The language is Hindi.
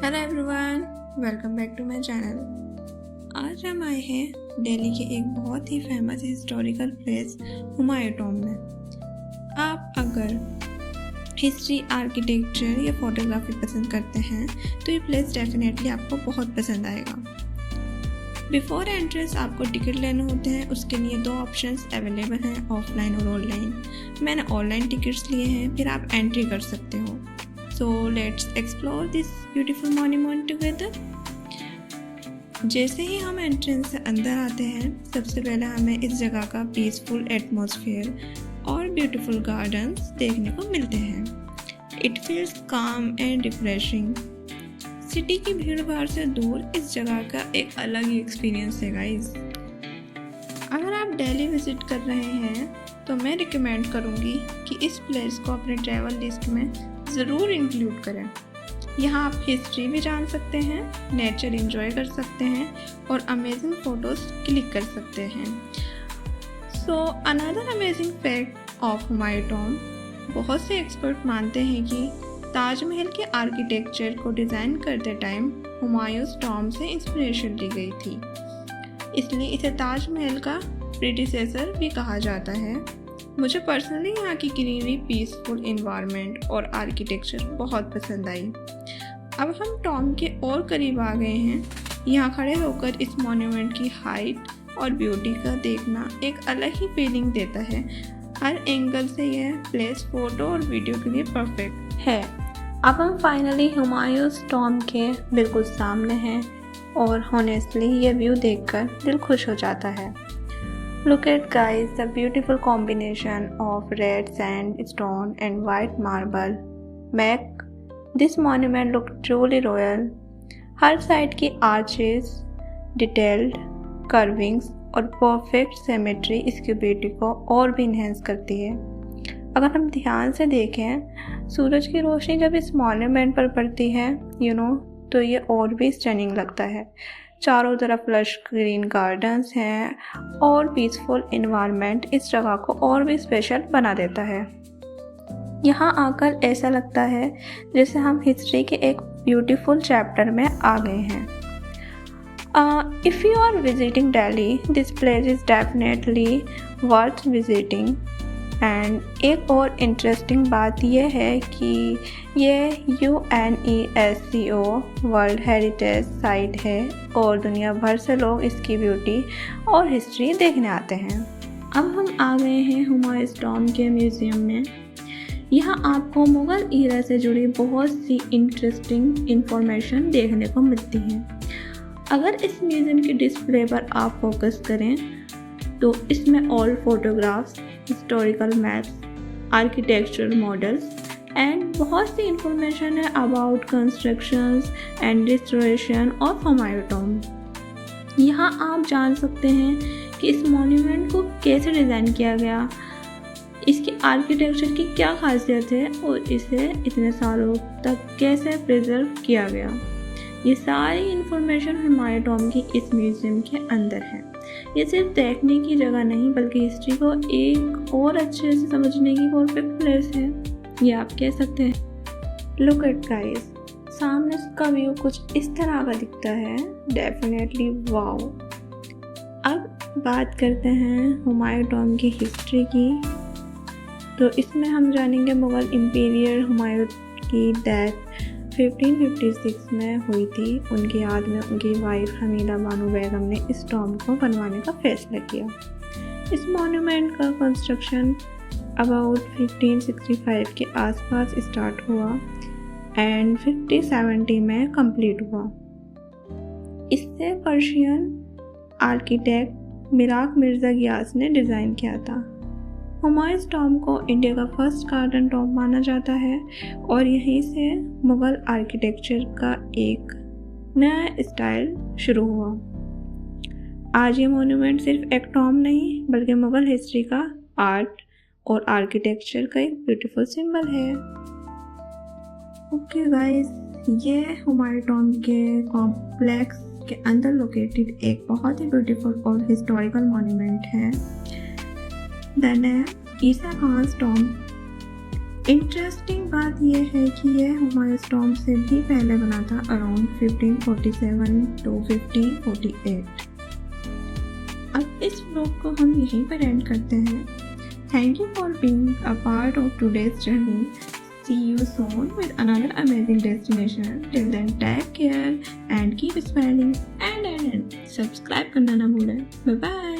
Hello everyone, welcome back to my channel. आज हम आए हैं दिल्ली के एक बहुत ही famous historical place Humayun tomb में। आप अगर हिस्ट्री, आर्किटेक्चर या फोटोग्राफी पसंद करते हैं तो ये प्लेस डेफिनेटली आपको बहुत पसंद आएगा। बिफोर एंट्रेंस आपको टिकट लेने होते हैं। उसके लिए दो ऑप्शंस अवेलेबल हैं, ऑफलाइन और ऑनलाइन। मैंने ऑनलाइन टिकट्स लिए हैं, फिर आप एंट्री कर सकते हो। So let's explore this beautiful monument together। जैसे ही हम एंट्रेंस से अंदर आते हैं, सबसे पहले हमें इस जगह का पीसफुल एटमॉस्फेयर और ब्यूटीफुल गार्डन्स देखने को मिलते हैं। इट फील्स काम एंड रिफ्रेशिंग। सिटी की भीड़ भाड़ से दूर इस जगह का एक अलग ही एक्सपीरियंस है गाइस। अगर आप दिल्ली विजिट कर रहे हैं तो मैं रिकमेंड करूँगी कि इस प्लेस को अपने ट्रैवल लिस्ट में ज़रूर इंक्लूड करें। यहाँ आप हिस्ट्री भी जान सकते हैं, नेचर एंजॉय कर सकते हैं और अमेजिंग फ़ोटोज़ क्लिक कर सकते हैं। So another amazing fact of Humayun tomb, बहुत से एक्सपर्ट मानते हैं कि ताजमहल के आर्किटेक्चर को डिज़ाइन करते टाइम हुमायूं टॉम्ब से इंस्पिरेशन ली गई थी, इसलिए इसे ताजमहल का प्रीडिसेसर भी कहा जाता है। मुझे पर्सनली यहाँ की ग्रीनरी, पीसफुल एनवायरनमेंट और आर्किटेक्चर बहुत पसंद आई। अब हम टॉम्ब के और करीब आ गए हैं। यहाँ खड़े होकर इस मॉन्यूमेंट की हाइट और ब्यूटी का देखना एक अलग ही फीलिंग देता है। हर एंगल से यह प्लेस फोटो और वीडियो के लिए परफेक्ट है। अब हम फाइनली हुमायूं टॉम्ब के बिल्कुल सामने हैं और हॉनेस्टली ये व्यू देखकर दिल खुश हो जाता है। Look at guys, the beautiful combination of red sandstone and white marble make this monument look truly royal। Her side की आर्चेस, डिटेल्ड कर्विंग्स और परफेक्ट सिमेट्री इसकी ब्यूटी को और भी इन्हेंस करती है। अगर हम ध्यान से देखें, सूरज की रोशनी जब इस मॉन्यूमेंट पर पड़ती है तो ये और भी स्टनिंग लगता है। चारों तरफ लश ग्रीन गार्डन्स हैं और पीसफुल एनवायरनमेंट इस जगह को और भी स्पेशल बना देता है। यहाँ आकर ऐसा लगता है जैसे हम हिस्ट्री के एक ब्यूटीफुल चैप्टर में आ गए हैं। If you are visiting Delhi, this place is definitely worth visiting. And एक और इंटरेस्टिंग बात यह है कि ये UNESCO वर्ल्ड हेरिटेज साइट है और दुनिया भर से लोग इसकी ब्यूटी और हिस्ट्री देखने आते हैं। अब हम आ गए हैं हुमायूं टॉम्ब के म्यूज़ियम में। यहाँ आपको मुग़ल ईरा से जुड़ी बहुत सी इंटरेस्टिंग इंफॉर्मेशन देखने को मिलती है। अगर इस म्यूज़ियम के डिस्प्ले पर आप फोकस करें तो इसमें old photographs, historical maps, architectural models and बहुत सी इंफॉर्मेशन है about constructions and restoration of Humayun tomb. यहाँ आप जान सकते हैं कि इस मॉन्यूमेंट को कैसे डिज़ाइन किया गया, इसकी आर्किटेक्चर की क्या खासियत है और इसे इतने सालों तक कैसे प्रिजर्व किया गया। ये सारी इंफॉर्मेशन हुमायूं टॉम्ब की इस म्यूज़ियम के अंदर है। ये सिर्फ देखने की जगह नहीं बल्कि हिस्ट्री को एक और अच्छे से समझने की परफेक्ट प्लेस है, ये आप कह सकते हैं। लुक एट गाइस, सामने का व्यू कुछ इस तरह का दिखता है। Definitely wow. अब बात करते हैं हुमायूं टॉम्ब की हिस्ट्री की। तो इसमें हम जानेंगे मुग़ल इंपीरियर हुमायूं की डेथ 1556 में हुई थी। उनकी याद में उनकी वाइफ हमीदा बानो बेगम ने इस टॉम्ब को बनवाने का फैसला किया। इस मॉन्यूमेंट का कंस्ट्रक्शन अबाउट 1565 के आसपास स्टार्ट हुआ एंड 1570 में कंप्लीट हुआ। इसे Persian architect Mirach Mirza Geass ने डिज़ाइन किया था। हुमायूं टॉम्ब को इंडिया का फर्स्ट गार्डन टॉम्ब माना जाता है और यहीं से मुग़ल आर्किटेक्चर का एक नया स्टाइल शुरू हुआ। आज ये मॉन्यूमेंट सिर्फ एक टॉम्ब नहीं बल्कि मुग़ल हिस्ट्री का आर्ट और आर्किटेक्चर का एक ब्यूटीफुल सिंबल है। ओके गाइस, ये हुमायूं टॉम्ब के कॉम्प्लेक्स के अंदर लोकेटेड एक बहुत ही ब्यूटीफुल और हिस्टोरिकल मॉन्यूमेंट है। The name Isa Khan tomb interesting बात यह है कि यह हुमायूं's टॉम्ब से भी पहले बना था, अराउंड 1547 to 1548। अब इस व्लॉग को हम यहीं पर एंड करते हैं। Thank you for being a part of today's journey. See you soon with another amazing destination. Till then, take care and keep smiling and subscribe करना ना भूलें। Bye bye.